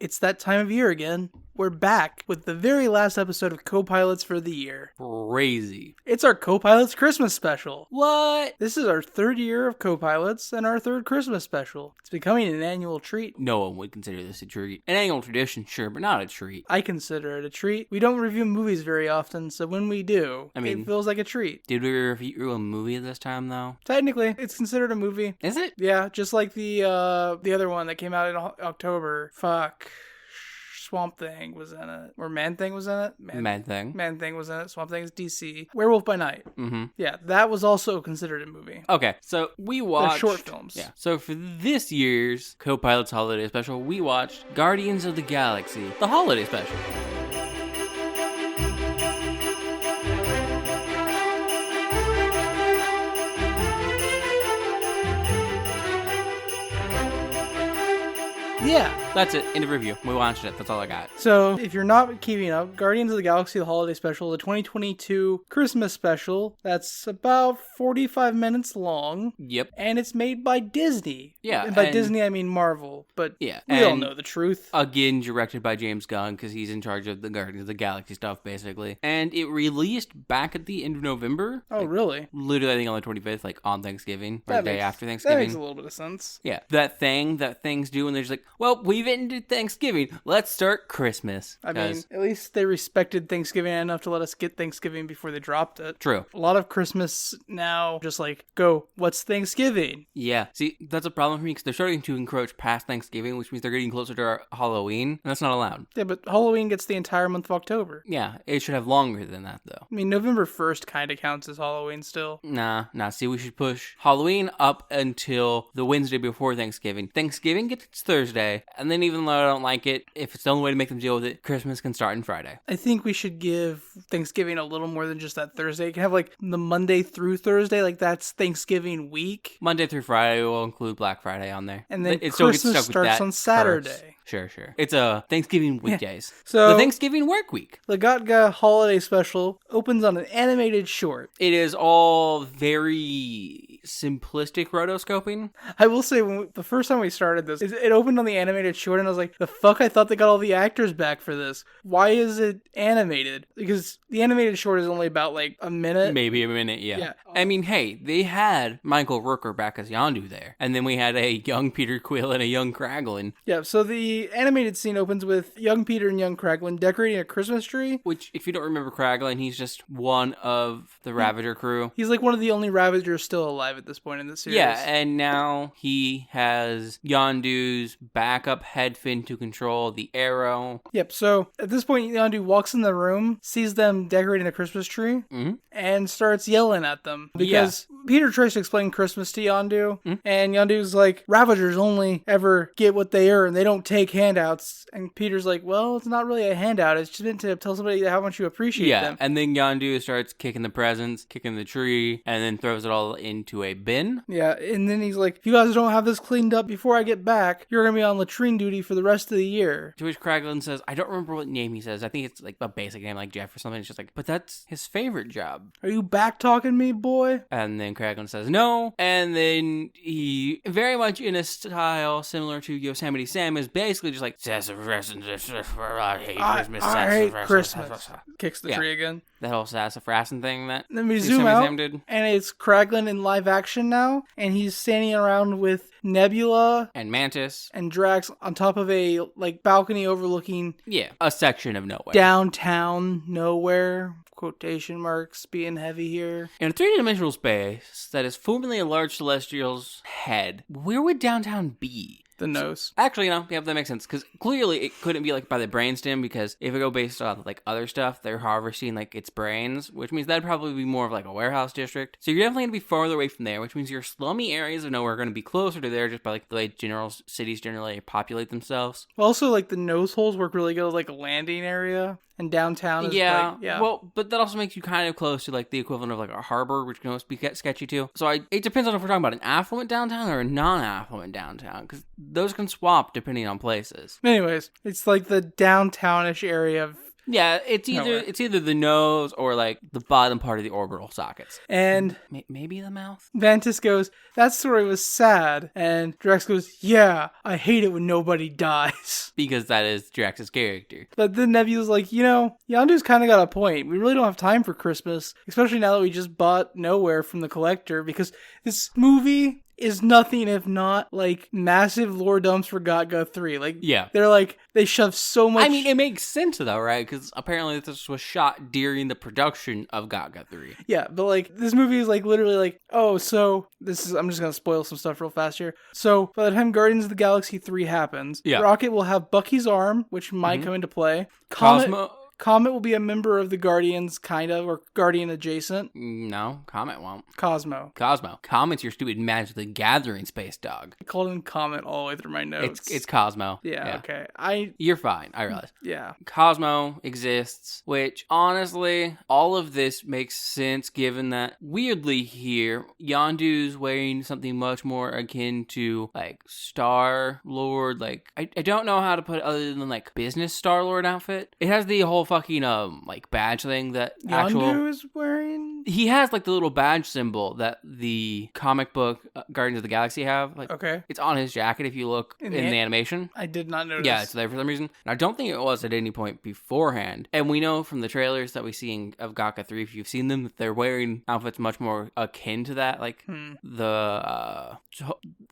It's that time of year again. We're back with the very last episode of Copilots for the year. Crazy. It's our Copilots Christmas special. What? This is our third year of Copilots and our third Christmas special. It's becoming an annual treat. No one would consider this a treat. An annual tradition, sure, but not a treat. I consider it a treat. We don't review movies very often, so when we do, it feels like a treat. Did we review a movie this time, though? Technically, it's considered a movie. Is it? Yeah, just like the other one that came out in October. Fuck. Swamp Thing was in it. Or Man Thing was in it? Man Thing. Man Thing was in it. Swamp Thing is DC. Werewolf by Night. Mm-hmm. Yeah, that was also considered a movie. Okay, so we watched... They're short films. Yeah. So for this year's Copilots Holiday Special, we watched Guardians of the Galaxy, the Holiday Special. Yeah. That's it. End of review. We watched it. That's all I got. So, if you're not keeping up, Guardians of the Galaxy, the Holiday Special, the 2022 Christmas Special, that's about 45 minutes long. Yep. And it's made by Disney. Yeah. And by Disney, I mean Marvel. But yeah, we all know the truth. Again, directed by James Gunn, because he's in charge of the Guardians of the Galaxy stuff, basically. And it released back at the end of November. Oh, really? Literally, I think on the 25th, like on Thanksgiving, or the day after Thanksgiving. That makes a little bit of sense. Yeah. That things do, and they're just like, well, we've ended Thanksgiving. Let's start Christmas. I mean, at least they respected Thanksgiving enough to let us get Thanksgiving before they dropped it. True. A lot of Christmas now just like, go, what's Thanksgiving? Yeah. See, that's a problem for me because they're starting to encroach past Thanksgiving, which means they're getting closer to our Halloween, and that's not allowed. Yeah, but Halloween gets the entire month of October. Yeah, it should have longer than that, though. I mean, November 1st kind of counts as Halloween still. Nah. See, we should push Halloween up until the Wednesday before Thanksgiving. Thanksgiving gets Thursday, and then even though I don't like it, if it's the only way to make them deal with it, Christmas can start on Friday. I think we should give Thanksgiving a little more than just that Thursday. You can have like the Monday through Thursday, like that's Thanksgiving week. Monday through Friday will include Black Friday on there. And then Christmas starts on Saturday. Sure. It's a Thanksgiving weekdays. Yeah. So the Thanksgiving work week. The Gatka Holiday Special opens on an animated short. It is all very simplistic rotoscoping. I will say, the first time we started this, it opened on the animated short, and I was like, the fuck, I thought they got all the actors back for this. Why is it animated? Because the animated short is only about like a minute. Maybe a minute, yeah. I mean, hey, they had Michael Rooker back as Yondu there. And then we had a young Peter Quill and a young Kraglin. Yeah, so the animated scene opens with young Peter and young Kraglin decorating a Christmas tree. Which, if you don't remember Kraglin, he's just one of the Ravager crew. He's like one of the only Ravagers still alive at this point in the series. Yeah, and now he has Yondu's backup head fin to control the arrow. Yep, so at this point, Yondu walks in the room, sees them decorating a Christmas tree, and starts yelling at them. Because Peter tries to explain Christmas to Yondu, and Yondu's like, Ravagers only ever get what they earn. They don't take handouts. And Peter's like, well, it's not really a handout. It's just meant to tell somebody how much you appreciate them. Yeah, and then Yondu starts kicking the presents, kicking the tree, and then throws it all into a bin. Yeah, and then he's like, if you guys don't have this cleaned up before I get back, you're going to be on latrine duty for the rest of the year. To which Kraglin says, I don't remember what name he says. I think it's like a basic name like Jeff or something. It's just like, but that's his favorite job. Are you back talking me, boy? And then Kraglin says no. And then he, very much in a style similar to Yosemite Sam, is basically just like, I hate Christmas. Kicks the tree again. That whole sassafrassin thing that then we zoom out, and it's Kraglin in live action now, and he's standing around with Nebula and Mantis and Drax on top of a like balcony overlooking a section of nowhere. Downtown nowhere. Quotation marks being heavy here. In a three-dimensional space that is formerly a large celestial's head, where would downtown be? The nose. Actually, that makes sense, because clearly it couldn't be like by the brainstem, because if it go based on like other stuff, they're harvesting like its brains, which means that'd probably be more of like a warehouse district. So you're definitely going to be farther away from there, which means your slummy areas of nowhere are going to be closer to there just by like the way cities generally populate themselves. Also, like the nose holes work really good as like a landing area. And downtown is well, but that also makes you kind of close to like the equivalent of like a harbor, which can also be sketchy too. So it depends on if we're talking about an affluent downtown or a non-affluent downtown, because those can swap depending on places. Anyways, it's like the downtownish area of Yeah, it's either the nose or like the bottom part of the orbital sockets. And maybe the mouth? Mantis goes, that story was sad. And Drax goes, yeah, I hate it when nobody dies. Because that is Drax's character. But then Nebula's like, Yondu's kind of got a point. We really don't have time for Christmas, especially now that we just bought Nowhere from the Collector, because this movie is nothing if not like massive lore dumps for Gaga 3. Like, yeah, they're like, they shove so much. I mean, it makes sense though, right? Because apparently this was shot during the production of Gaga 3. Yeah, but like, this movie is like literally like, oh, so I'm just gonna spoil some stuff real fast here. So by the time Guardians of the Galaxy 3 happens, Rocket will have Bucky's arm, which might come into play. Comet will be a member of the Guardians, kind of, or Guardian adjacent. No, Comet won't. Cosmo. Comet's your stupid Magic the Gathering space dog. I called him Comet all the way through my notes. It's Cosmo. Yeah, okay. You're fine, I realize. Yeah. Cosmo exists, which, honestly, all of this makes sense given that, weirdly here, Yondu's wearing something much more akin to, like, Star-Lord, like, I don't know how to put it other than, like, business Star-Lord outfit. It has the whole fucking like badge thing that Yondu is wearing. He has like the little badge symbol that the comic book Guardians of the Galaxy have. Like, okay, it's on his jacket if you look in the animation. I did not notice. Yeah, it's there for some reason. And I don't think it was at any point beforehand. And we know from the trailers that we see of Gaga 3, if you've seen them, that they're wearing outfits much more akin to that, like the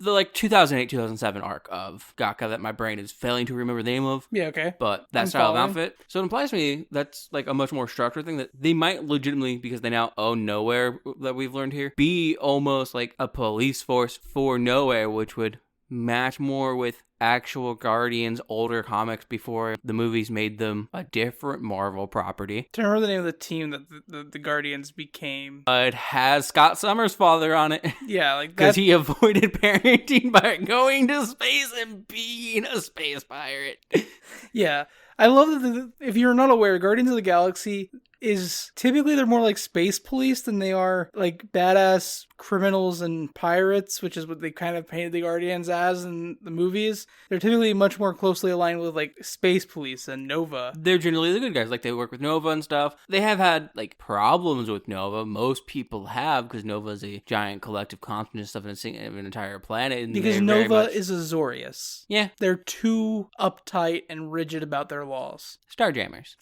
like 2008-2007 arc of Gaga that my brain is failing to remember the name of. Yeah, okay. But that style of outfit. So it implies to me that's like a much more structured thing that they might legitimately, because they now own Nowhere that we've learned here, be almost like a police force for Nowhere, which would match more with actual Guardians older comics before the movies made them a different Marvel property. Do you remember the name of the team that the Guardians became? It has Scott Summers' father on it. Yeah, like that. Because he avoided parenting by going to space and being a space pirate. Yeah. I love that if you're not aware, Guardians of the Galaxy is typically they're more like space police than they are like badass criminals and pirates, which is what they kind of painted the Guardians as in the movies. They're typically much more closely aligned with like space police and Nova. They're generally the good guys. Like they work with Nova and stuff. They have had like problems with Nova. Most people have, because Nova is a giant collective consciousness of an entire planet. And because Nova is Azorius. Yeah. They're too uptight and rigid about their laws. Starjammers.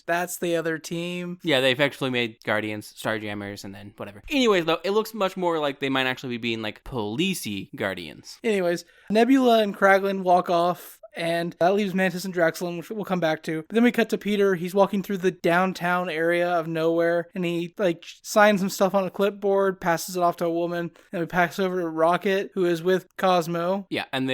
That's the other team. Yeah, they effectively made Guardians Starjammers and then whatever. Anyways, though, it looks much more like they might actually be being like policey Guardians. Anyways, Nebula and Kraglin walk off, and that leaves Mantis and Draxlin, which we'll come back to. But then we cut to Peter. He's walking through the downtown area of Nowhere, and he like signs some stuff on a clipboard, passes it off to a woman, and we pass over to Rocket, who is with Cosmo. Yeah, and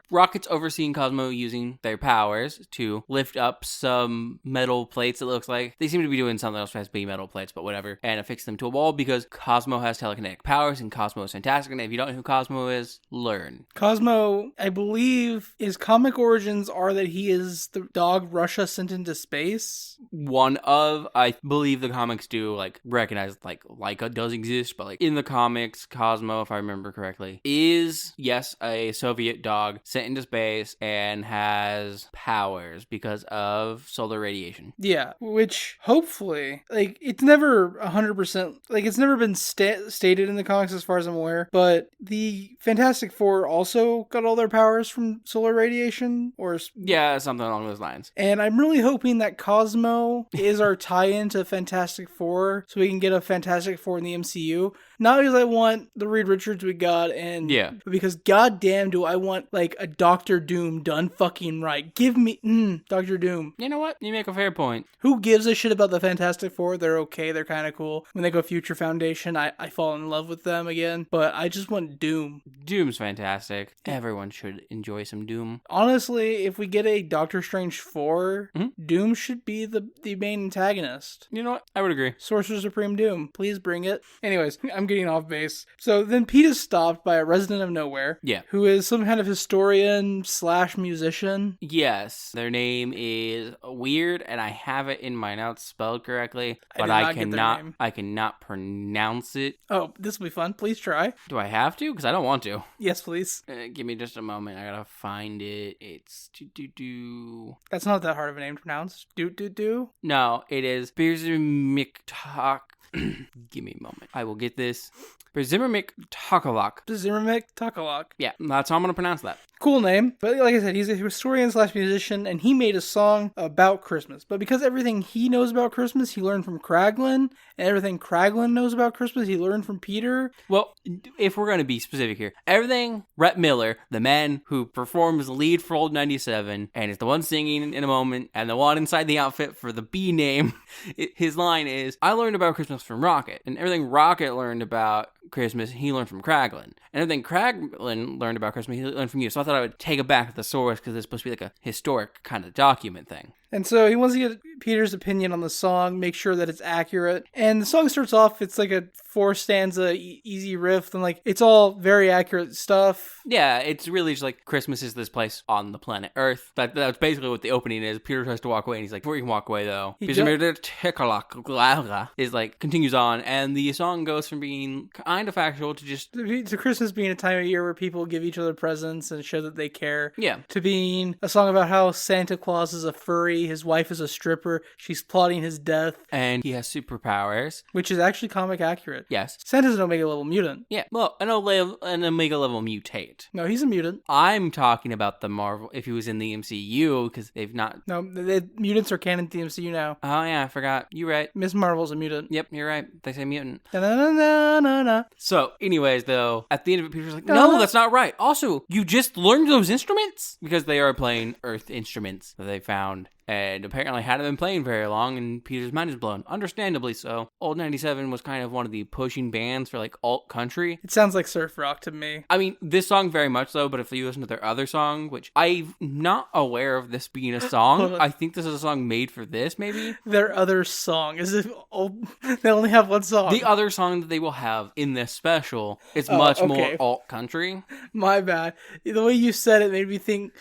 Rocket's overseeing Cosmo using their powers to lift up some metal plates, it looks like. They seem to be doing something else as being metal plates, but whatever, and affix them to a wall because Cosmo has telekinetic powers, and Cosmo is fantastic, and if you don't know who Cosmo is, learn. Cosmo, I believe, is comic origins are that he is the dog Russia sent into space. I believe the comics do like recognize like Laika does exist, but like in the comics, Cosmo, if I remember correctly, is yes a Soviet dog sent into space and has powers because of solar radiation. Yeah, which hopefully like it's never 100% like it's never been stated in the comics as far as I'm aware, but the Fantastic Four also got all their powers from solar radiation. Or yeah, something along those lines. And I'm really hoping that Cosmo is our tie-in to Fantastic Four, so we can get a Fantastic Four in the MCU. Not because I want the Reed Richards we got, but because goddamn do I want like a Doctor Doom done fucking right. Give me Doctor Doom. You know what? You make a fair point. Who gives a shit about the Fantastic Four? They're okay. They're kind of cool. When they go Future Foundation, I fall in love with them again. But I just want Doom. Doom's fantastic. Everyone should enjoy some Doom. Honestly, if we get a Doctor Strange 4, Doom should be the main antagonist. You know what? I would agree. Sorcerer Supreme Doom. Please bring it. Anyways, I'm I'm getting off base. So then Pete is stopped by a resident of nowhere. Yeah. Who is some kind of historian / musician. Yes. Their name is weird, and I have it in my notes spelled correctly, but I cannot pronounce it. Oh, this will be fun. Please try. Do I have to? Because I don't want to. Yes, please. Give me just a moment. I gotta find it. It's That's not that hard of a name to pronounce. Do. No, it is Berzimiktak. Give me a moment. I will get this. Berzimiktakalak. Berzimiktakalak. Yeah, that's how I'm gonna pronounce that. Cool name. But like I said, he's a historian / musician, and he made a song about Christmas. But because everything he knows about Christmas, he learned from Kraglin, and everything Kraglin knows about Christmas, he learned from Peter. Well, if we're going to be specific here, everything Rhett Miller, the man who performs the lead for Old 97, and is the one singing in a moment, and the one inside the outfit for the B name, his line is, I learned about Christmas from Rocket, and everything Rocket learned about Christmas, he learned from Kraglin. And everything Kraglin learned about Christmas, he learned from you. So I thought I would take it back to the source because it's supposed to be like a historic kind of document thing. And so he wants to get Peter's opinion on the song, make sure that it's accurate. And the song starts off, it's like a 4-stanza easy riff, and like it's all very accurate stuff. Yeah, it's really just like Christmas is this place on the planet Earth. That's basically what the opening is. Peter tries to walk away, and he's like, before you can walk away though, is like continues on, and the song goes from being kind of factual to just to Christmas being a time of year where people give each other presents and show that they care. Yeah. To being a song about how Santa Claus is a furry, his wife is a stripper, she's plotting his death, and he has superpowers, which is actually comic accurate. Yes. Santa's an Omega level mutant. Yeah, well, an Omega level mutate. No, he's a mutant. I'm talking about the Marvel, if he was in the MCU, because they've not... No, mutants are canon to the MCU now. Oh, yeah, I forgot. You're right. Miss Marvel's a mutant. Yep, you're right. They say mutant. Na-na-na-na-na. So, anyways, though, at the end of it, Peter's like, no, that's not right. Also, you just learned those instruments? Because they are playing Earth instruments that they found. And apparently hadn't been playing very long, and Peter's mind is blown. Understandably so. Old 97 was kind of one of the pushing bands for, like, alt country. It sounds like surf rock to me. I mean, this song very much so, but if you listen to their other song, which I'm not aware of this being a song, I think this is a song made for this, maybe? Their other song, as if they only have one song. The other song that they will have in this special is much more alt country. My bad. The way you said it made me think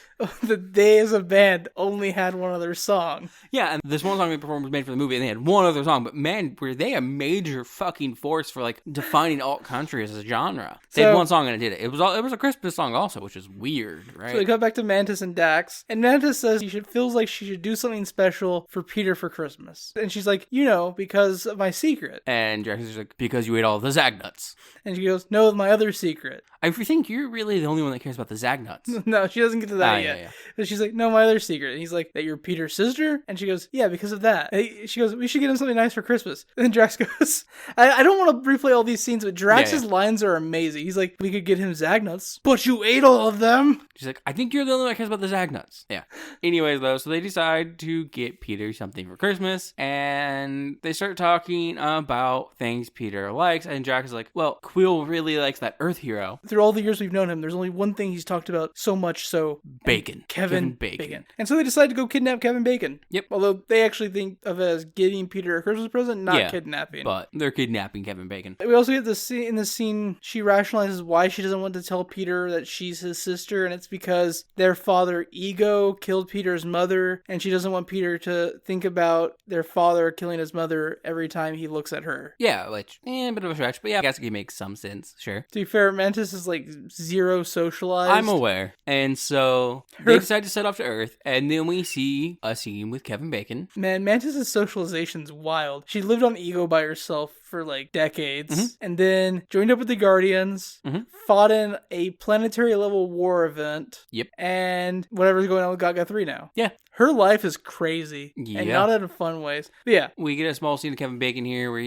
that they as a band only had one other song. Yeah, and this one song they performed was made for the movie, and they had one other song, but man, were they a major fucking force for, like, defining alt country as a genre. They had one song and it did it. It was a Christmas song also, which is weird, right? So they go back to Mantis and Dax, and Mantis says feels like she should do something special for Peter for Christmas. And she's like, because of my secret. And Drax is like, because you ate all the Zag nuts. And she goes, no, my other secret. I think you're really the only one that cares about the Zag nuts. No, she doesn't get to that yet. Yeah. But she's like, no, my other secret. And he's like, that you're Peter's sister? And she goes, yeah, because of that. And she goes, we should get him something nice for Christmas. And then Drax goes, I don't want to replay all these scenes, but Drax's lines are amazing. He's like, we could get him Zag nuts, but you ate all of them. She's like, I think you're the only one that cares about the Zag nuts. Yeah. Anyways, though, so they decide to get Peter something for Christmas, and they start talking about things Peter likes, and Drax is like, well, Quill really likes that Earth hero. Through all the years we've known him, there's only one thing he's talked about so much, so... Bacon. Kevin Bacon. And so they decide to go kidnap Kevin Bacon. Yep. Although they actually think of it as getting Peter a Christmas present, not kidnapping. But they're kidnapping Kevin Bacon. We also get in the scene, she rationalizes why she doesn't want to tell Peter that she's his sister, and it's because their father, Ego, killed Peter's mother, and she doesn't want Peter to think about their father killing his mother every time he looks at her. Yeah, which, a bit of a stretch, but yeah, I guess it makes some sense, sure. To be fair, Mantis is like zero socialized. I'm aware. And so they decide to set off to Earth, and then we see a scene with Kevin Bacon. Man, Mantis' socialization's wild. She lived on Ego by herself for like decades, and then joined up with the Guardians, fought in a planetary level war event, and whatever's going on with Gaga 3 now. Yeah. Her life is crazy, and not in fun ways. But yeah. We get a small scene of Kevin Bacon here where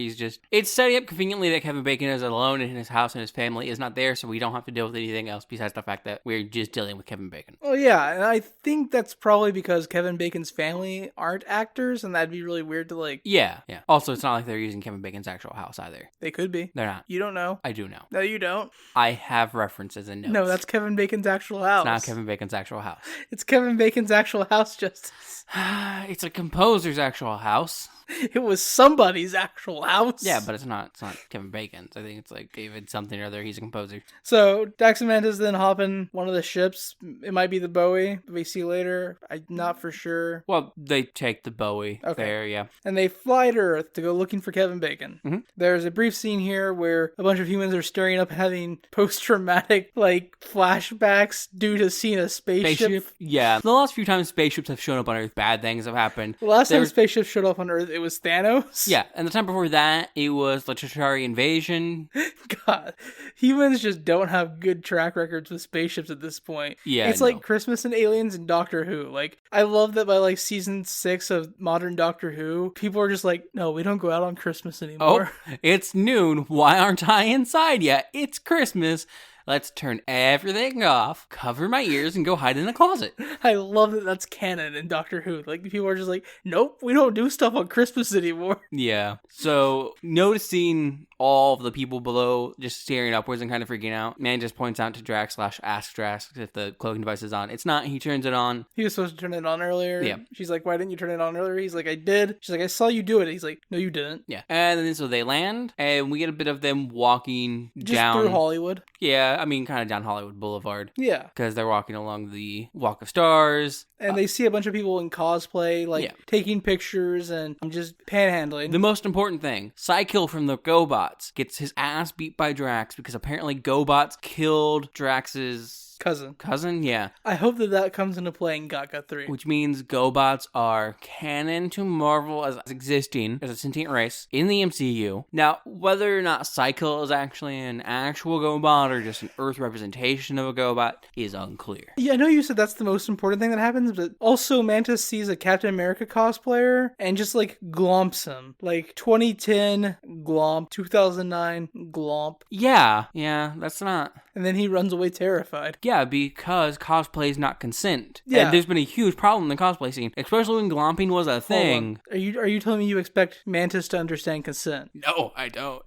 it's setting up conveniently that Kevin Bacon is alone in his house and his family is not there, so we don't have to deal with anything else besides the fact that we're just dealing with Kevin Bacon. Well, yeah, and I think that's probably because Kevin Bacon's family aren't actors, and that'd be really weird to like... Yeah. Also, it's not like they're using Kevin Bacon's actual house either. They could be. They're not. You don't know. I do know. No, you don't. I have references and notes. No, that's Kevin Bacon's actual house. It's not Kevin Bacon's actual house. It's Kevin Bacon's actual house, Justice. It's a composer's actual house. It was somebody's actual house. Yeah, but it's not Kevin Bacon's. I think it's like David something or other. He's a composer. So Dax and Mantis then hop in one of the ships. It might be the Bowie. We see later. I'm not for sure. Well, they take the Bowie there, yeah. And they fly to Earth to go looking for Kevin Bacon. Mm-hmm. There's a brief scene here where a bunch of humans are staring up and having post-traumatic flashbacks due to seeing a spaceship. Yeah. The last few times spaceships have shown up on Earth, bad things have happened. The last time spaceships showed up on Earth, it was Thanos. Yeah, and the time before that, it was the Chitauri invasion. God, humans just don't have good track records with spaceships at this point. Yeah, it's like Christmas and Aliens and Doctor Who. I love that by season 6 of modern Doctor Who, people are just like, no, we don't go out on Christmas anymore. Oh, it's noon. Why aren't I inside yet? It's Christmas. Let's turn everything off, cover my ears, and go hide in a closet. I love that that's canon in Doctor Who. People are just like, nope, we don't do stuff on Christmas anymore. Yeah. So, noticing all of the people below just staring upwards and kind of freaking out, Man just points out to Drax / asks Drax if the cloaking device is on. It's not. He turns it on. He was supposed to turn it on earlier. Yeah. She's like, why didn't you turn it on earlier? He's like, I did. She's like, I saw you do it. He's like, no, you didn't. Yeah. And then so they land, and we get a bit of them walking just down through Hollywood. Yeah, I mean, kind of down Hollywood Boulevard. Yeah. Because they're walking along the Walk of Stars. And they see a bunch of people in cosplay, taking pictures and just panhandling. The most important thing, Psykill from the GoBots gets his ass beat by Drax because apparently GoBots killed Drax's cousin, yeah. I hope that comes into play in Gaga 3. Which means GoBots are canon to Marvel as existing as a sentient race in the MCU. Now, whether or not Psykill is actually an actual GoBot or just an Earth representation of a GoBot is unclear. Yeah, I know you said that's the most important thing that happens, but also Mantis sees a Captain America cosplayer and just glomps him. 2010 glomp, 2009 glomp. Yeah, that's not. And then he runs away terrified. Yeah, because cosplay is not consent. Yeah. And there's been a huge problem in the cosplay scene, especially when glomping was a thing. Are you telling me you expect Mantis to understand consent? No, I don't.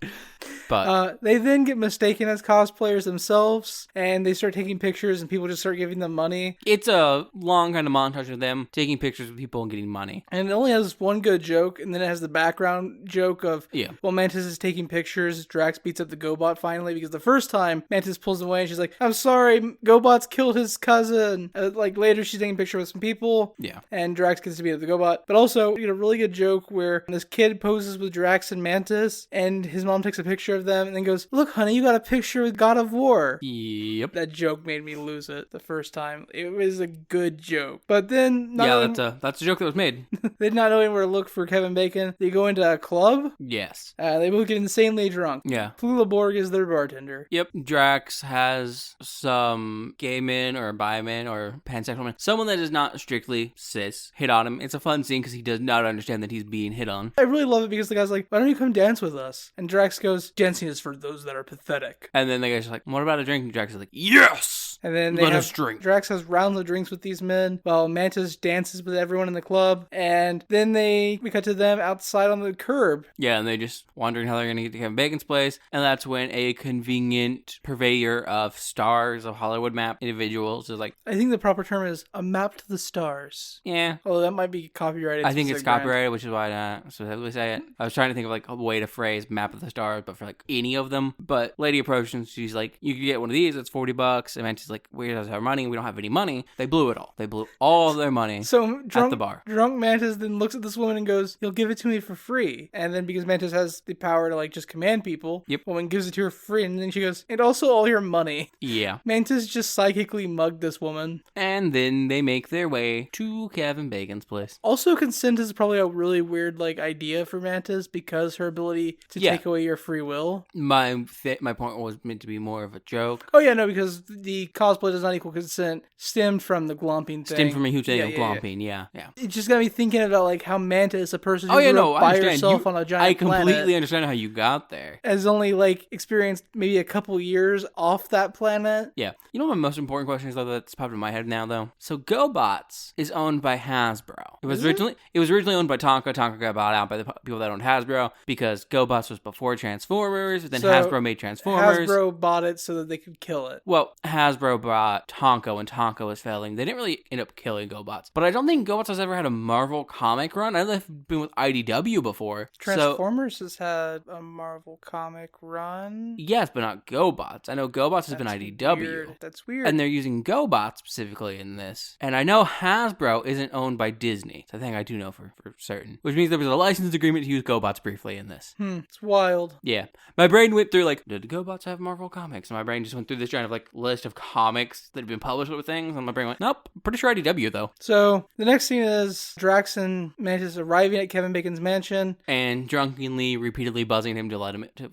But they then get mistaken as cosplayers themselves, and they start taking pictures, and people just start giving them money. It's a long kind of montage of them taking pictures of people and getting money. And it only has one good joke, and then it has the background joke of, while Mantis is taking pictures, Drax beats up the GoBot finally, because the first time, Mantis pulls him away, and she's like, I'm sorry, GoBot's killed his cousin. Later, she's taking a picture with some people. Yeah. And Drax gets to beat up the GoBot. But also, you get a really good joke where this kid poses with Drax and Mantis, and his mom takes a picture of them, and then goes, look, honey, you got a picture with God of War. Yep. That joke made me lose it the first time. It was a good joke. But then... that's a joke that was made. They did not know anywhere to look for Kevin Bacon. They go into a club. Yes. They both get insanely drunk. Yeah. Flula Borg is their bartender. Yep. Drax has some gay men or bi men or pansexual men, someone that is not strictly cis, hit on him. It's a fun scene because he does not understand that he's being hit on. I really love it because the guy's like, why don't you come dance with us? And Drax goes, dancing is for those that are pathetic. And then the guy's like, what about a drink? And Drax is like, yes! And then let us drink. Drax has rounds of drinks with these men while Mantis dances with everyone in the club. And then we cut to them outside on the curb. Yeah, and they just wondering how they're going to get to Kevin Bacon's place. And that's when a convenient purveyor of stars of Hollywood map individuals is like... I think the proper term is a map to the stars. Yeah. Oh, that might be copyrighted. I think it's copyrighted, which is why not specifically say it. I was trying to think of a way to phrase map of the stars, but for any of them. But lady approaches and she's like, you can get one of these, it's $40. And Mantis like, we don't have money, we don't have any money. They blew it all. They blew all of their money at the bar. Drunk Mantis then looks at this woman and goes, you'll give it to me for free. And then because Mantis has the power to just command people, woman gives it to her for free. And then she goes, and also all your money. Yeah. Mantis just psychically mugged this woman. And then they make their way to Kevin Bacon's place. Also, consent is probably a really weird idea for Mantis because her ability to take away your free will. My point was meant to be more of a joke. Oh yeah, no, because the cosplay does not equal consent stemmed from the glomping thing. Stemmed from a huge thing of glomping, yeah. It just got me thinking about like how Mantis, a person who grew up by herself on a giant planet. I completely understand how you got there. Has only like experienced maybe a couple years off that planet. Yeah. You know what my most important question is, though, that's popped in my head now, though? So GoBots is owned by Hasbro. It was originally owned by Tonka. Tonka got bought out by the people that owned Hasbro because GoBots was before Transformers. Then Hasbro made Transformers. Hasbro bought it so that they could kill it. Well, Hasbro bought Tonka when Tonka was failing. They didn't really end up killing GoBots. But I don't think GoBots has ever had a Marvel comic run. I know they've been with IDW before. Transformers has had a Marvel comic run. Yes, but not GoBots. I know GoBots has been IDW. Weird. That's weird. And they're using GoBots specifically in this. And I know Hasbro isn't owned by Disney. It's a thing I do know for certain. Which means there was a license agreement to use GoBots briefly in this. It's wild. Yeah. My brain went through like, did GoBots have Marvel comics? And my brain just went through this giant of like list of comics that have been published with things. And my brain went, nope, pretty sure IDW though. So the next scene is Drax and Mantis arriving at Kevin Bacon's mansion. And drunkenly, repeatedly buzzing him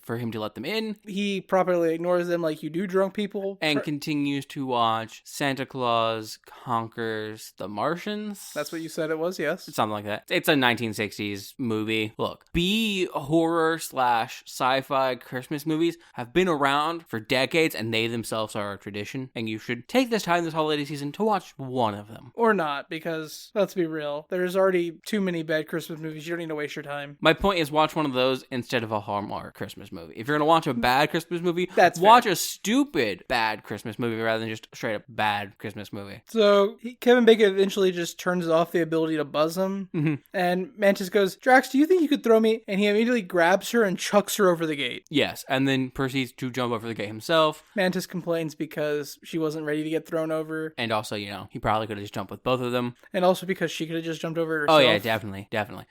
for him to let them in. He properly ignores them like you do drunk people. And continues to watch Santa Claus Conquers the Martians. That's what you said it was, yes. Something like that. It's a 1960s movie. Look, B horror / sci-fi Christmas movies have been around for decades, and they themselves are a tradition. And you should take this time this holiday season to watch one of them. Or not, because let's be real, there's already too many bad Christmas movies. You don't need to waste your time. My point is, watch one of those instead of a Hallmark Christmas movie. If you're going to watch a bad Christmas movie, watch a stupid bad Christmas movie rather than just straight up bad Christmas movie. So Kevin Bacon eventually just turns off the ability to buzz him. Mm-hmm. And Mantis goes, Drax, do you think you could throw me? And he immediately grabs her and chucks her over the gate. Yes, and then proceeds to jump over the gate himself. Mantis complains because she wasn't ready to get thrown over. And also, he probably could have just jumped with both of them. And also because she could have just jumped over herself. Oh yeah, definitely.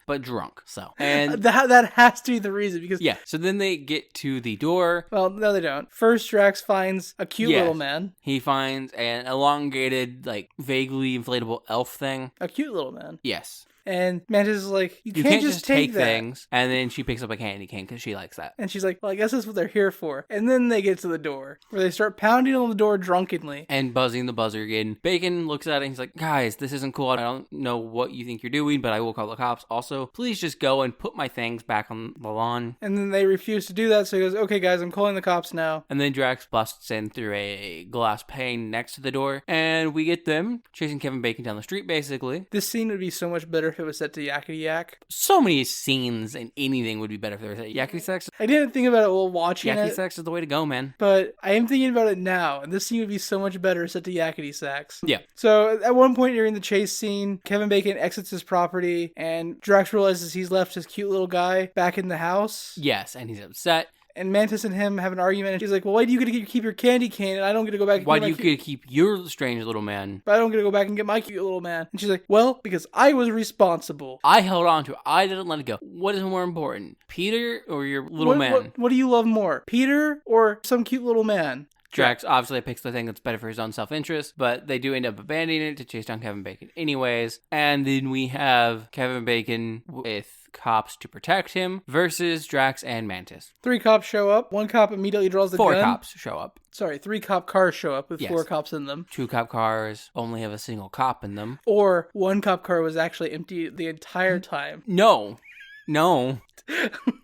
But drunk, so. And that has to be the reason, because... Yeah, so then they get to the door. Well, no they don't. First, Drax finds a cute little man. He finds an elongated, like, vaguely inflatable elf thing. A cute little man. Yes. And Mantis is like, you can't just take things. And then she picks up a candy cane because she likes that. And she's like, well, I guess that's what they're here for. And then they get to the door, where they start pounding on the door drunkenly. And buzzing the buzzer again. Bacon looks at it and he's like, guys, this isn't cool. I don't know what you think you're doing, but I will call the cops. Also, please just go and put my things back on the lawn. And then they refuse to do that, so he goes, okay, guys, I'm calling the cops now. And then Drax busts in through a glass pane next to the door. And we get them chasing Kevin Bacon down the street, basically. This scene would be so much better if it was set to Yakety Yak. So many scenes and anything would be better if there was yakety sex. I didn't think about it while watching yakety sex is the way to go, man. But I am thinking about it now, and this scene would be so much better set to yakety sex. Yeah. So at one point during the chase scene, Kevin Bacon exits his property, and Drax realizes he's left his cute little guy back in the house. Yes, and he's upset. And Mantis and him have an argument, and she's like, well, why do you get to keep your candy cane, and I don't get to go back and why do you get to keep your strange little man? But I don't get to go back and get my cute little man. And she's like, well, because I was responsible. I held on to it. I didn't let it go. What is more important, Peter or your little man? What do you love more, Peter or some cute little man? Drax obviously picks the thing that's better for his own self-interest, but they do end up abandoning it to chase down Kevin Bacon anyways. And then we have Kevin Bacon with cops to protect him versus Drax and Mantis. 3 cops show up. 1 cop immediately draws the 4 gun. 4 cops show up. Sorry, 3 cop cars show up with 4 cops in them. 2 cop cars only have a single cop in them. Or 1 cop car was actually empty the entire time. No.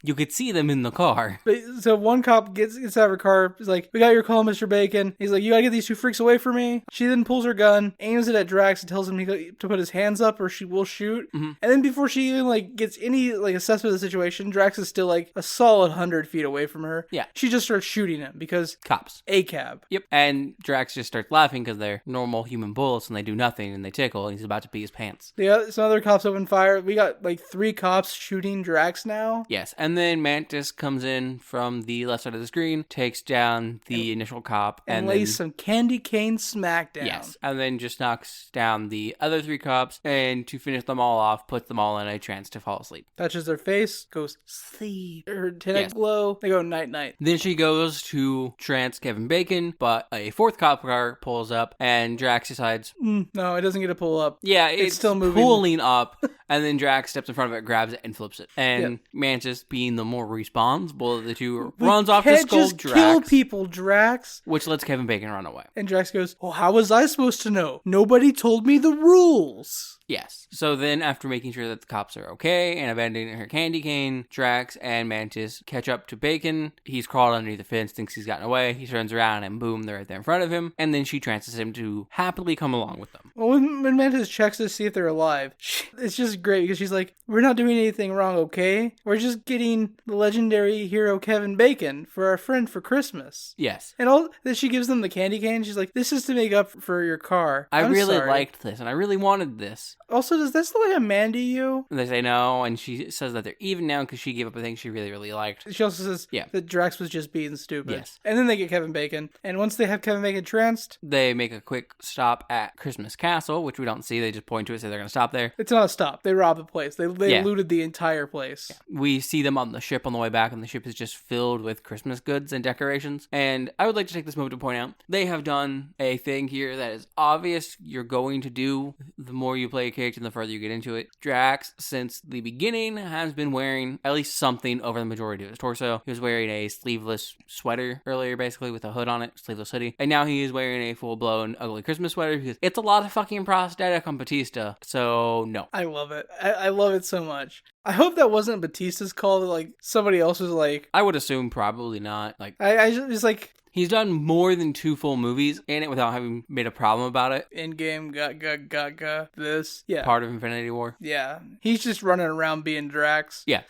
You could see them in the car. So 1 cop gets out of her car. He's like, we got your call, Mr. Bacon. He's like, you gotta get these 2 freaks away from me. She then pulls her gun, aims it at Drax, and tells him to put his hands up or she will shoot. Mm-hmm. And then before she even gets any assessment of the situation, Drax is still a solid 100 feet away from her. Yeah. She just starts shooting him because cops. A cab. Yep. And Drax just starts laughing because they're normal human bullets and they do nothing and they tickle and he's about to pee his pants. Yeah, some other cops open fire. We got 3 cops shooting Drax now. Yes, and then Mantis comes in from the left side of the screen, takes down the initial cop, and lays some candy cane smackdown. Yes, and then just knocks down the other 3 cops, and to finish them all off, puts them all in a trance to fall asleep. Touches their face, goes sleep. Her tinted glow, they go night-night. Then she goes to trance Kevin Bacon, but a 4th cop car pulls up, and Drax decides... no, it doesn't get to pull up. Yeah, it's still moving. Pulling up, And then Drax steps in front of it, grabs it, and flips it. And Mantis, being the more responsible of the two, runs off to scold Drax. Kill people, Drax. Which lets Kevin Bacon run away. And Drax goes, well, how was I supposed to know? Nobody told me the rules. Yes. So then, after making sure that the cops are okay and abandoning her candy cane, Drax and Mantis catch up to Bacon. He's crawled underneath the fence, thinks he's gotten away. He turns around and boom, they're right there in front of him. And then she trances him to happily come along with them. Well, when Mantis checks to see if they're alive, it's just great because she's like, we're not doing anything wrong, okay? We're just getting the legendary hero Kevin Bacon for our friend for Christmas. Yes. And all that she gives them the candy cane. She's like, this is to make up for your car. I really liked this and I really wanted this. Also, does this look like a man to you? And they say no, and she says that they're even now because she gave up a thing she really, really liked. She also says that Drax was just being stupid. Yes. And then they get Kevin Bacon. And once they have Kevin Bacon tranced, they make a quick stop at Christmas Castle, which we don't see. They just point to it, say they're going to stop there. It's not a stop. They rob the place. They looted the entire place. Yeah. We see them on the ship on the way back, and the ship is just filled with Christmas goods and decorations. And I would like to take this moment to point out, they have done a thing here that is obvious you're going to do the more you play a character and the further you get into it. Drax, since the beginning, has been wearing at least something over the majority of his torso. He was wearing a sleeveless sweater earlier, basically, with a hood on it, sleeveless hoodie. And now he is wearing a full-blown ugly Christmas sweater because it's a lot of fucking prosthetic on Batista. So, no. I love it. I love it so much. I hope that wasn't Batista's call. Like, somebody else was like... I would assume probably not. Like, I just like... He's done more than 2 full movies in it without having made a problem about it. Endgame, this. Yeah. Part of Infinity War. Yeah. He's just running around being Drax. Yeah.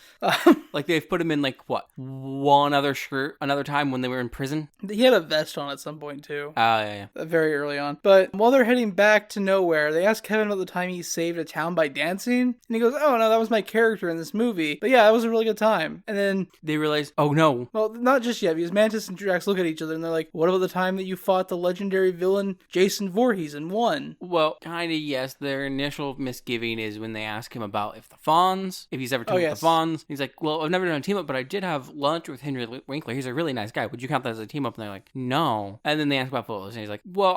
Like, they've put him in, like, what? One other shirt another time when they were in prison? He had a vest on at some point, too. Yeah. Very early on. But while they're heading back to nowhere, they ask Kevin about the time he saved a town by dancing. And he goes, oh, no, that was my character in this movie. But yeah, that was a really good time. And then... they realize, oh, no. Well, not just yet, because Mantis and Drax look at each other and they're like, what about the time that you fought the legendary villain Jason Voorhees and won? Well, kind of, yes. Their initial misgiving is when they ask him about if he's ever teamed with the Fonz. He's like, well, I've never done a team up, but I did have lunch with Henry Winkler. He's a really nice guy. Would you count that as a team up? And they're like, no. And then they ask about Footloose, and he's like, well,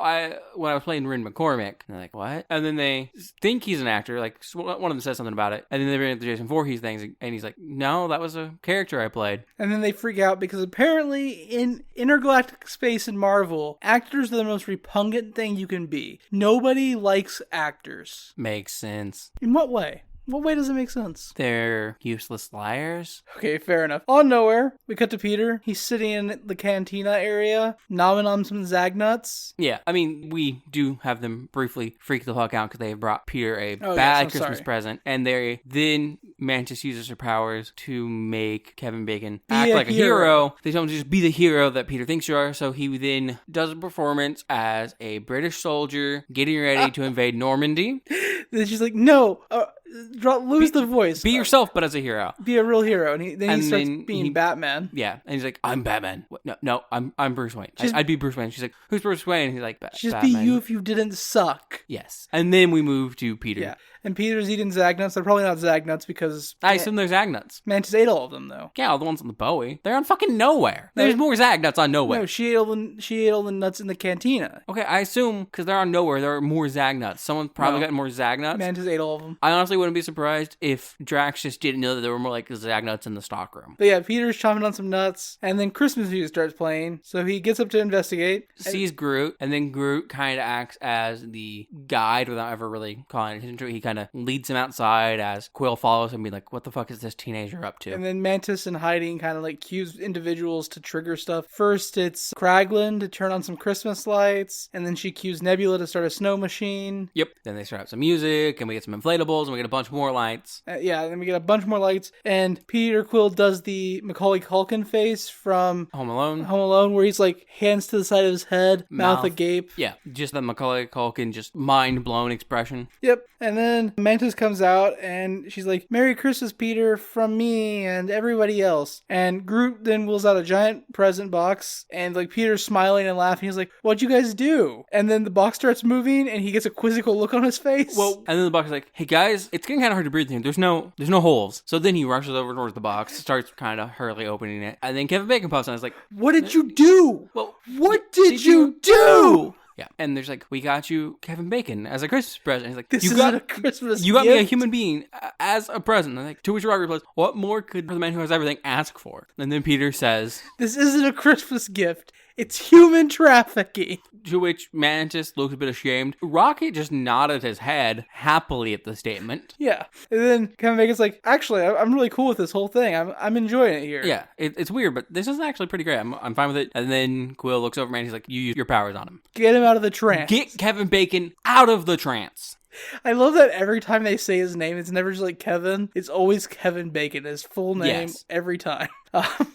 when I was playing Rin McCormick. And they're like, what? And then they think he's an actor. Like, one of them says something about it. And then they bring up the Jason Voorhees things, and he's like, no, that was a character I played. And then they freak out because apparently in intergalactic space in Marvel, actors are the most repugnant thing you can be. Nobody likes actors. Makes sense. In what way? What way does it make sense? They're useless liars. Okay, fair enough. On nowhere, we cut to Peter. He's sitting in the cantina area, nomming on some Zagnuts. Yeah, I mean, we do have them briefly freak the fuck out because they brought Peter a bad Christmas present. And then Mantis uses her powers to make Kevin Bacon act like a hero. They tell him to just be the hero that Peter thinks you are. So he then does a performance as a British soldier getting ready to invade Normandy. Then she's like, no, lose the voice. Be yourself, but as a hero. Be a real hero. And he starts being Batman. Yeah. And he's like, I'm Batman. No, I'm Bruce Wayne. I'd be Bruce Wayne. She's like, who's Bruce Wayne? And he's like, just Batman. Be you if you didn't suck. Yes. And then we move to Peter. Yeah. And Peter's eating Zagnuts. They're probably not Zagnuts because... I assume they're Zagnuts. Mantis ate all of them, though. Yeah, all the ones on the Bowie. They're on fucking nowhere. There's more Zagnuts on nowhere. No, she ate all the nuts in the cantina. Okay, I assume because they're on nowhere, there are more Zagnuts. Someone's probably gotten more Zagnuts. Mantis ate all of them. I honestly wouldn't be surprised if Drax just didn't know that there were more like Zagnuts in the stockroom. But yeah, Peter's chomping on some nuts, and then Christmas music starts playing, so he gets up to investigate. Sees Groot, and then Groot kind of acts as the guide without ever really calling attention to it. He kind of leads him outside as Quill follows him, being like, what the fuck is this teenager up to? And then Mantis in hiding kind of like cues individuals to trigger stuff. First, it's Kraglin to turn on some Christmas lights, and then she cues Nebula to start a snow machine. Yep. Then they start up some music, and we get some inflatables, and we get a bunch more lights. Then we get a bunch more lights, and Peter Quill does the Macaulay Culkin face from Home Alone, where he's like hands to the side of his head, mouth agape. Yeah, just the Macaulay Culkin, just mind-blown expression. Yep. And then Mantis comes out, and she's like, Merry Christmas, Peter, from me and everybody else. And Groot then wheels out a giant present box, and like Peter's smiling and laughing. He's like, what'd you guys do? And then the box starts moving, and he gets a quizzical look on his face. Well, and then the box is like, hey guys, it's getting kind of hard to breathe here. There's no holes. So then he rushes over towards the box, starts kind of hurriedly opening it, and then Kevin Bacon pops on and is like, what did you do? Well, what did you do? Yeah. And there's like, we got you Kevin Bacon as a Christmas present. He's like, this isn't a Christmas You got gift. me a human being as a present. And like, to which Rocket replies, what more could the man who has everything ask for? And then Peter says, this isn't a Christmas gift. It's human trafficking. To which Mantis looks a bit ashamed. Rocket just nodded his head happily at the statement. Yeah. And then Kevin Bacon's like, actually, I'm really cool with this whole thing. I'm enjoying it here. Yeah, it's weird, but this is actually pretty great. I'm fine with it. And then Quill looks over, man. He's like, you use your powers on him. Get him out of the trance. Get Kevin Bacon out of the trance. I love that every time they say his name, it's never just like Kevin. It's always Kevin Bacon, his full name, every time.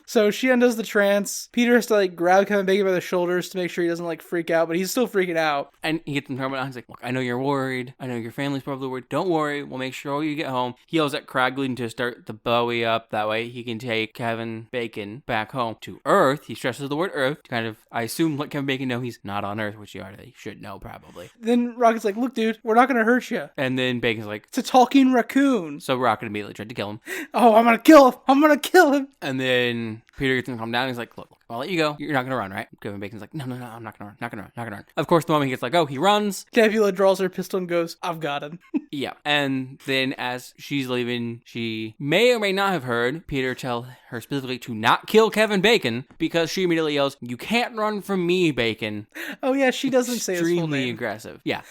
So she undoes the trance. Peter has to like grab Kevin Bacon by the shoulders to make sure he doesn't like freak out, but he's still freaking out. And he gets him talking about, he's like, look, I know you're worried. I know your family's probably worried. Don't worry. We'll make sure you get home. He yells at Kraglin to start the Bowie up. That way he can take Kevin Bacon back home to Earth. He stresses the word Earth to kind of, I assume, let Kevin Bacon know he's not on Earth, which he already should know probably. Then Rocket's like, look, dude, we're not going to hurt you. And then Bacon's like, it's a talking raccoon. So Rocket immediately tried to kill him. Oh, I'm going to kill him. I'm going to kill him. And then Peter gets him to calm down. He's like, look, I'll let you go. You're not going to run, right? Kevin Bacon's like, no, I'm not going to run. Of course, the moment he gets let go, he runs. Nebula draws her pistol and goes, I've got him. Yeah. And then as she's leaving, she may or may not have heard Peter tell her specifically to not kill Kevin Bacon, because she immediately yells, you can't run from me, Bacon. Oh, yeah, she doesn't say his full name. Extremely aggressive. Yeah.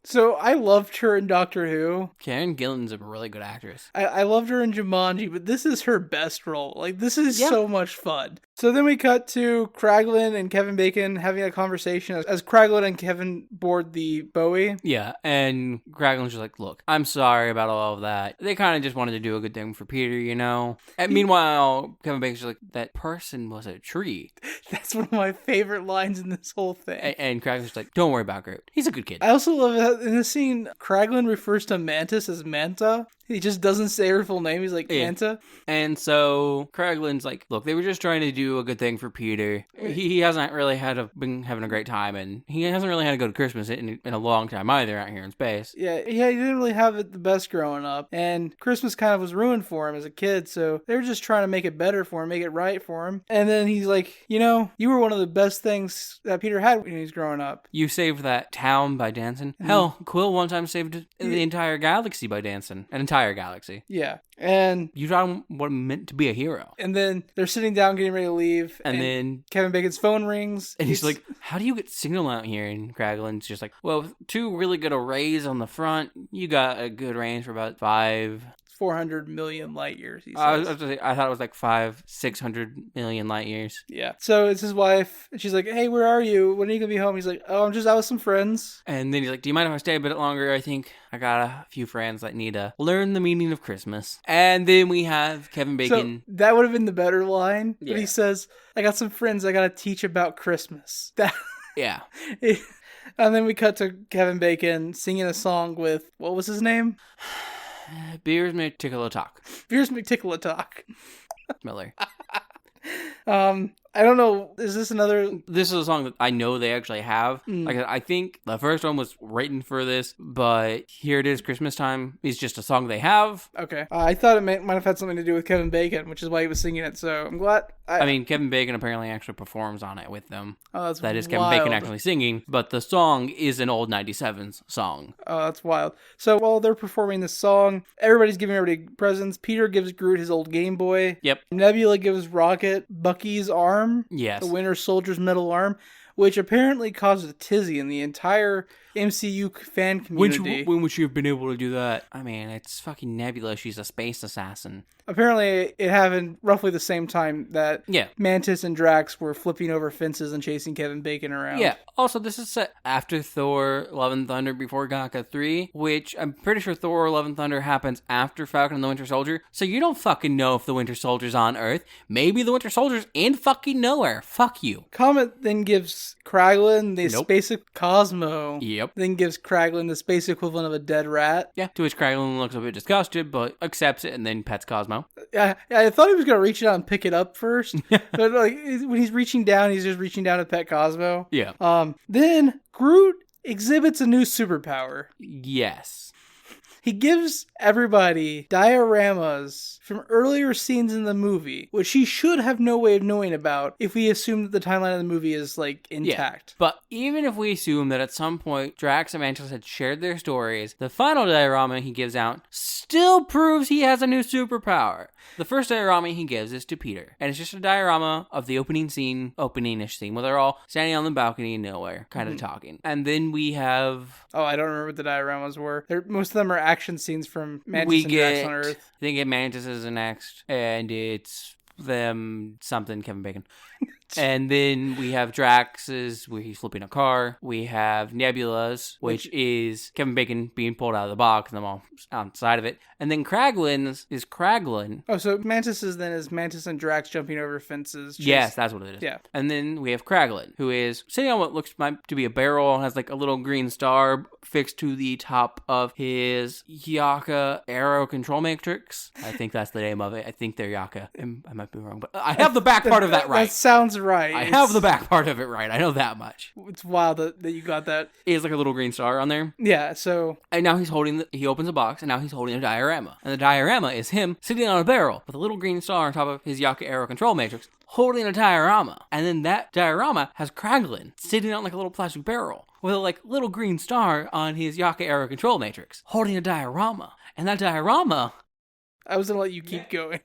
So I loved her in Doctor Who. Karen Gillan's a really good actress. I loved her in Jumanji, but this is her best role. Like, this is so much fun. So then we cut to Kraglin and Kevin Bacon having a conversation as Kraglin and Kevin board the Bowie. Yeah, and Kraglin's just like, look, I'm sorry about all of that. They kind of just wanted to do a good thing for Peter, you know? And meanwhile, Kevin Bacon's just like, that person was a tree. That's one of my favorite lines in this whole thing. And Kraglin's just like, don't worry about Groot. He's a good kid. I also love that in this scene, Kraglin refers to Mantis as Manta. He just doesn't say her full name. He's like, Manta. And so Kraglin's like, look, they were just trying to do a good thing for Peter. He hasn't really been having a great time, and he hasn't really had to go to Christmas in a long time either out here in space. Yeah, he didn't really have it the best growing up, and Christmas kind of was ruined for him as a kid, so they were just trying to make it better for him, make it right for him. And then he's like, you know, you were one of the best things that Peter had when he was growing up. You saved that town by dancing. Mm-hmm. Hell, Quill one time saved the entire galaxy by dancing. An entire galaxy. Yeah. And you taught him what it meant to be a hero. And then they're sitting down getting ready to leave. And then Kevin Bacon's phone rings. And he's like, how do you get signal out here? And Kraglin's just like, well, with 2 really good arrays on the front, you got a good range for about 400 million light years, he says. I thought it was like 600 million light years. Yeah. So it's his wife, and she's like, hey, where are you? When are you going to be home? He's like, oh, I'm just out with some friends. And then he's like, do you mind if I stay a bit longer? I think I got a few friends that need to learn the meaning of Christmas. And then we have Kevin Bacon. So that would have been the better line. Yeah. But he says, I got some friends I got to teach about Christmas. Yeah. And then we cut to Kevin Bacon singing a song with, what was his name? Beers may tickle a talk. Beers may tickle a talk. Miller. I don't know. Is this another? This is a song that I know they actually have. Like, I think the first one was written for this, but Here It Is Christmas Time is just a song they have. Okay. I thought it might have had something to do with Kevin Bacon, which is why he was singing it. So I'm glad. I mean, Kevin Bacon apparently actually performs on it with them. Oh, that's That is wild. Kevin Bacon actually singing, but the song is an old 97's song. Oh, that's wild. So while they're performing this song, everybody's giving everybody presents. Peter gives Groot his old Game Boy. Yep. Nebula gives Rocket Bucky's arm. Yes. The Winter Soldier's metal arm, which apparently caused a tizzy in the entire MCU fan community. When would she have been able to do that? I mean, it's fucking Nebula. She's a space assassin. Apparently, it happened roughly the same time that Mantis and Drax were flipping over fences and chasing Kevin Bacon around. Yeah. Also, this is set after Thor Love and Thunder before Gaka 3, which I'm pretty sure Thor Love and Thunder happens after Falcon and the Winter Soldier, so you don't fucking know if the Winter Soldier's on Earth. Maybe the Winter Soldier's in fucking nowhere. Fuck you. Comet then gives Kraglin the space Cosmo. Yep. Then gives Kraglin the space equivalent of a dead rat. Yeah, to which Kraglin looks a bit disgusted, but accepts it and then pets Cosmo. Yeah, I thought he was going to reach out and pick it up first. But like when he's reaching down, he's just reaching down to pet Cosmo. Yeah. Then Groot exhibits a new superpower. Yes. He gives everybody dioramas from earlier scenes in the movie, which he should have no way of knowing about if we assume that the timeline of the movie is, like, intact. Yeah, but even if we assume that at some point Drax and Mantis had shared their stories, the final diorama he gives out still proves he has a new superpower. The first diorama he gives is to Peter, and it's just a diorama of the opening-ish scene, where they're all standing on the balcony in nowhere, kind of talking. And then we have... Oh, I don't remember what the dioramas were. Most of them are action scenes from Mantis and Drax on Earth. I think Mantis is the next, and it's them something Kevin Bacon. And then we have Drax's, where he's flipping a car. We have Nebula's, which is Kevin Bacon being pulled out of the box and them all outside of it. And then Kraglin's is Kraglin. Oh, so Mantis's then is Mantis and Drax jumping over fences. Yes, that's what it is. Yeah. And then we have Kraglin, who is sitting on what looks to be a barrel, has like a little green star fixed to the top of his Yaka Aero Control Matrix. I think that's the name of it. I think they're Yaka. I might be wrong, but I have the back part of that right. That sounds right. I have the back part of it right. I know that much. It's wild that you got that. He has like a little green star on there. Yeah, so... And now he opens a box, and now he's holding a diorama. And the diorama is him sitting on a barrel with a little green star on top of his Yaka Aero Control Matrix, holding a diorama. And then that diorama has Kraglin sitting on like a little plastic barrel with a like little green star on his Yaka Aero Control Matrix, holding a diorama. And that diorama... I was going to let you keep going.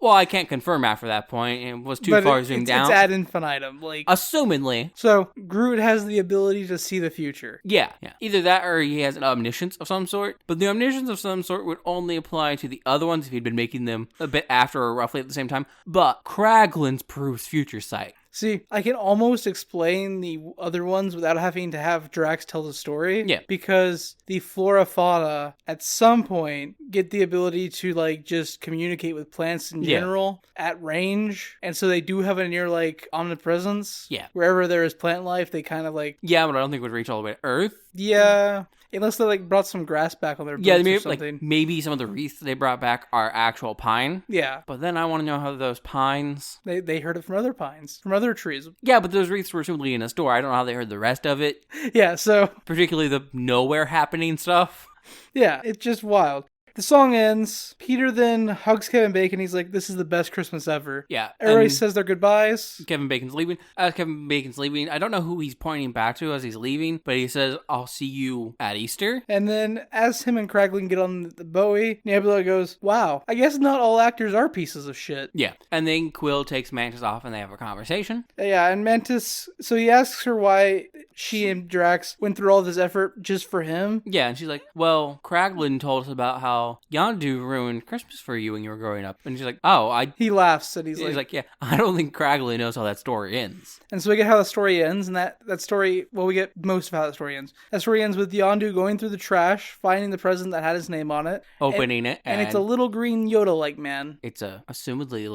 Well, I can't confirm after that point. It was too far zoomed out. It's ad infinitum. Like, assumedly. So, Groot has the ability to see the future. Yeah. Either that or he has an omniscience of some sort. But the omniscience of some sort would only apply to the other ones if he'd been making them a bit after or roughly at the same time. But Kraglin's proves future sight. See, I can almost explain the other ones without having to have Drax tell the story. Yeah. Because the flora fauna, at some point, get the ability to, like, just communicate with plants in general at range. And so they do have a near, like, omnipresence. Yeah. Wherever there is plant life, they kind of, like... Yeah, but I don't think it would reach all the way to Earth. Yeah. Unless they, like, brought some grass back on their boats or something. Like, maybe some of the wreaths they brought back are actual pine. Yeah. But then I want to know how those pines... They heard it from other pines, from other trees. Yeah, but those wreaths were simply in a store. I don't know how they heard the rest of it. Yeah, so... Particularly the nowhere happening stuff. Yeah, it's just wild. The song ends. Peter then hugs Kevin Bacon. He's like, this is the best Christmas ever. Yeah. Everybody says their goodbyes. Kevin Bacon's leaving. As Kevin Bacon's leaving, I don't know who he's pointing back to as he's leaving, but he says, I'll see you at Easter. And then as him and Kraglin get on the Bowie, Nebula goes, wow, I guess not all actors are pieces of shit. Yeah. And then Quill takes Mantis off and they have a conversation. Yeah, and Mantis, so he asks her why she and Drax went through all this effort just for him. Yeah, and she's like, well, Kraglin told us about how Yondu ruined Christmas for you when you were growing up. And she's like, He laughs and he's like, yeah, I don't think Kraglin knows how that story ends. And so we get how the story ends, and that story, well, we get most of how the story ends. That story ends with Yondu going through the trash, finding the present that had his name on it. Opening it. And it's a little green Yoda-like man. It's assumedly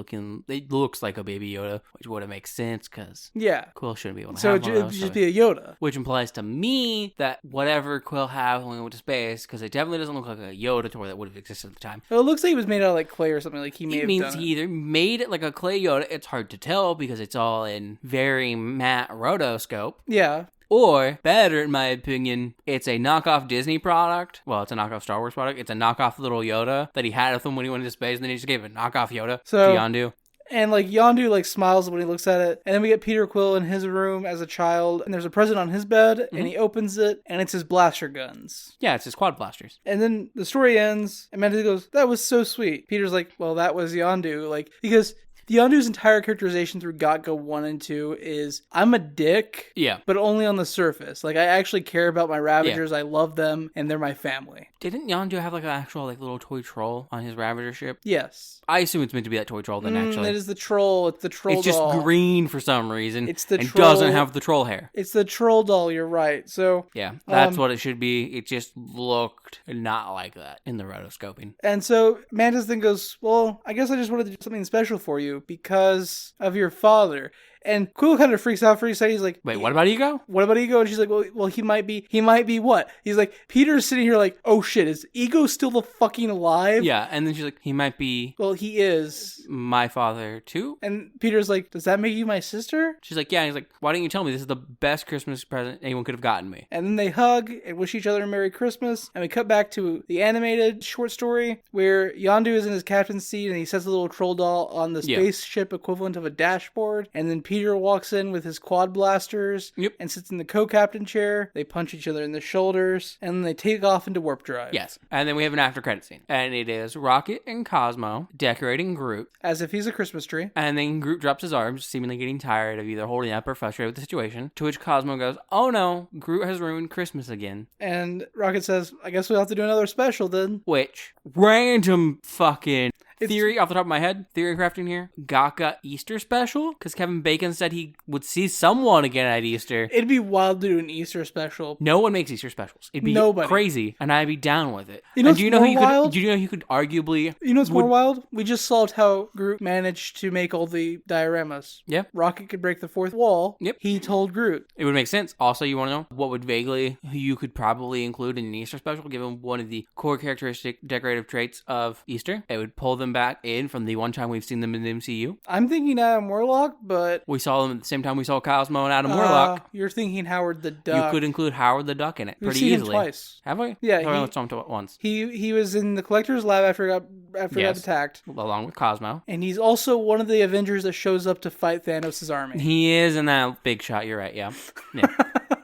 it looks like a baby Yoda, which would have makes sense, because Quill shouldn't be able to have one of those. So it would just be a Yoda. Which implies to me that whatever Quill had when we went to space, because it definitely doesn't look like a Yoda toy that would have existed at the time. Well, it looks like it was made out of like clay or something. Like he may have done it. It means he either made it like a clay Yoda. It's hard to tell because it's all in very matte rotoscope. Yeah. Or, better in my opinion, it's a knockoff Disney product. Well, it's a knockoff Star Wars product. It's a knockoff little Yoda that he had with him when he went into space, and then he just gave a knockoff Yoda to Yondu. And, like, Yondu, like, smiles when he looks at it. And then we get Peter Quill in his room as a child. And there's a present on his bed. And he opens it. And it's his blaster guns. Yeah, it's his quad blasters. And then the story ends. And Mantis goes, that was so sweet. Peter's like, well, that was Yondu. Like, because... Yondu's entire characterization through Got 1 and 2 is, I'm a dick, but only on the surface. Like, I actually care about my Ravagers, I love them, and they're my family. Didn't Yondu have, like, an actual, like, little toy troll on his Ravager ship? Yes. I assume it's meant to be that toy troll then, actually. It is the troll. It's the troll doll. It's just green for some reason. It's the and troll. Doesn't have the troll hair. It's the troll doll, you're right. So yeah, that's what it should be. It just looked not like that in the rotoscoping. And so Mantis then goes, well, I guess I just wanted to do something special for you because of your father. And Quill kind of freaks out for a second. He's like, wait, what about Ego? What about Ego? And she's like, well, he might be what? He's like, Peter's sitting here like, oh shit, is Ego still the fucking alive? Yeah, and then she's like, he might be... Well, he is. My father, too? And Peter's like, does that make you my sister? She's like, yeah. And he's like, why didn't you tell me? This is the best Christmas present anyone could have gotten me. And then they hug and wish each other a Merry Christmas. And we cut back to the animated short story where Yondu is in his captain's seat and he sets a little troll doll on the spaceship equivalent of a dashboard. And then Peter walks in with his quad blasters and sits in the co-captain chair. They punch each other in the shoulders and then they take off into warp drive. Yes. And then we have an after credit scene. And it is Rocket and Cosmo decorating Groot. As if he's a Christmas tree. And then Groot drops his arms, seemingly getting tired of either holding up or frustrated with the situation. To which Cosmo goes, oh no, Groot has ruined Christmas again. And Rocket says, I guess we'll have to do another special then. Which, random fucking... Theory off the top of my head, theory crafting here. Gaka Easter special? Because Kevin Bacon said he would see someone again at Easter. It'd be wild to do an Easter special. No one makes Easter specials. It'd be crazy, and I'd be down with it. You know what's more wild? Do you know you could arguably... You know what's more wild? We just solved how Groot managed to make all the dioramas. Yeah. Rocket could break the fourth wall. Yep. He told Groot. It would make sense. Also, you want to know what would vaguely you could probably include in an Easter special, given one of the core characteristic decorative traits of Easter? It would pull them back in from the one time we've seen them in the MCU. I'm thinking Adam Warlock, but... We saw them at the same time we saw Cosmo and Adam Warlock. You're thinking Howard the Duck. You could include Howard the Duck in it pretty easily. We've seen him twice. Have we? Yeah. We only saw him once. He was in the Collector's Lab after he got attacked. Along with Cosmo. And he's also one of the Avengers that shows up to fight Thanos' army. He is in that big shot, you're right, yeah.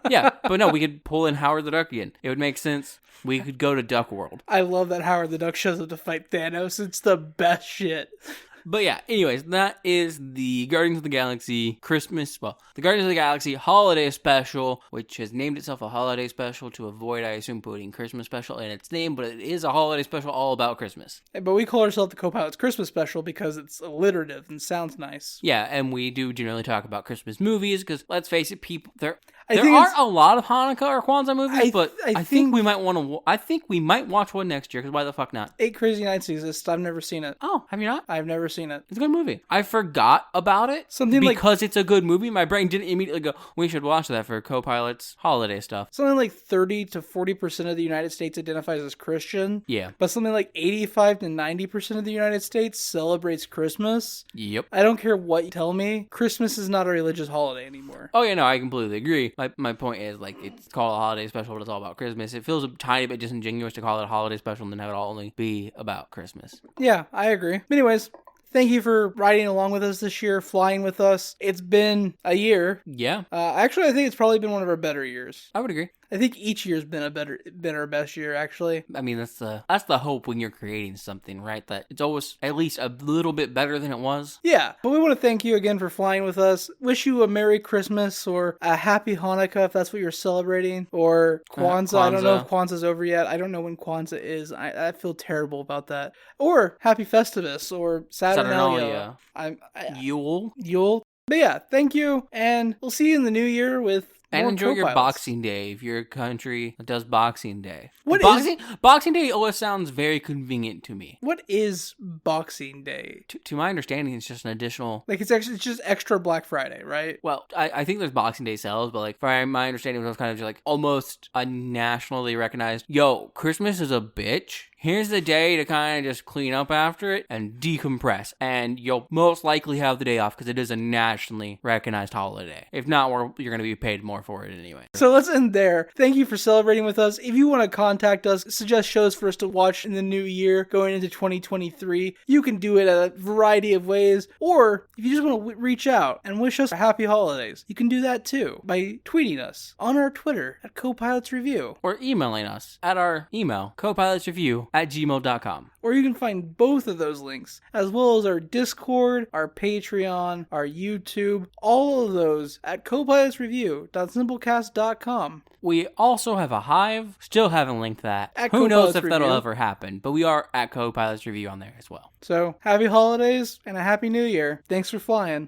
Yeah, but no, we could pull in Howard the Duck again. It would make sense. We could go to Duck World. I love that Howard the Duck shows up to fight Thanos. It's the best shit. But yeah, anyways, that is the Guardians of the Galaxy the Guardians of the Galaxy holiday special, which has named itself a holiday special to avoid, I assume, putting Christmas special in its name, but it is a holiday special all about Christmas. But we call ourselves the Copilots Christmas special because it's alliterative and sounds nice. Yeah, and we do generally talk about Christmas movies, because let's face it, there aren't a lot of Hanukkah or Kwanzaa movies, but I think we might want to. I think we might watch one next year, because why the fuck not? 8 Crazy Nights exists. I've never seen it. Oh, have you not? I've never seen it. It's a good movie. I forgot about it because it's a good movie. My brain didn't immediately go, we should watch that for Copilot's holiday stuff. Something like 30 to 40% of the United States identifies as Christian. Yeah. But something like 85 to 90% of the United States celebrates Christmas. Yep. I don't care what you tell me. Christmas is not a religious holiday anymore. Oh, yeah, no, I completely agree. My point is, like, it's called a holiday special, but it's all about Christmas. It feels a tiny bit disingenuous to call it a holiday special and then have it all only be about Christmas. Yeah, I agree. Anyways, thank you for riding along with us this year, flying with us. It's been a year. Yeah. Actually, I think it's probably been one of our better years. I would agree. I think each year's been our best year, actually. I mean, that's the hope when you're creating something, right? That it's always at least a little bit better than it was. Yeah, but we want to thank you again for flying with us. Wish you a Merry Christmas or a Happy Hanukkah if that's what you're celebrating, or Kwanzaa. I don't know if Kwanzaa's over yet. I don't know when Kwanzaa is. I feel terrible about that. Or Happy Festivus or Saturnalia. Yule. But yeah, thank you, and we'll see you in the new year with. And enjoy your Boxing Day if you're a country that does Boxing Day. Boxing Day always sounds very convenient to me. What is Boxing Day? To my understanding, it's just an additional... Like, it's just extra Black Friday, right? Well, I think there's Boxing Day sales, but like, for my understanding, it was kind of just like almost a nationally recognized, yo, Christmas is a bitch. Here's the day to kind of just clean up after it and decompress. And you'll most likely have the day off because it is a nationally recognized holiday. If not, you're going to be paid more for it anyway. So let's end there. Thank you for celebrating with us. If you want to contact us, suggest shows for us to watch in the new year going into 2023, you can do it a variety of ways. Or if you just want to reach out and wish us a happy holidays, you can do that too by tweeting us on our Twitter at Copilots Review. Or emailing us at our email, copilotsreview@gmail.com. Or you can find both of those links, as well as our Discord, our Patreon, our YouTube, all of those at copilotsreview.simplecast.com. We also have a Hive. Still haven't linked that. Who knows if that'll ever happen, but we are at Copilots Review on there as well. So, happy holidays and a happy new year. Thanks for flying.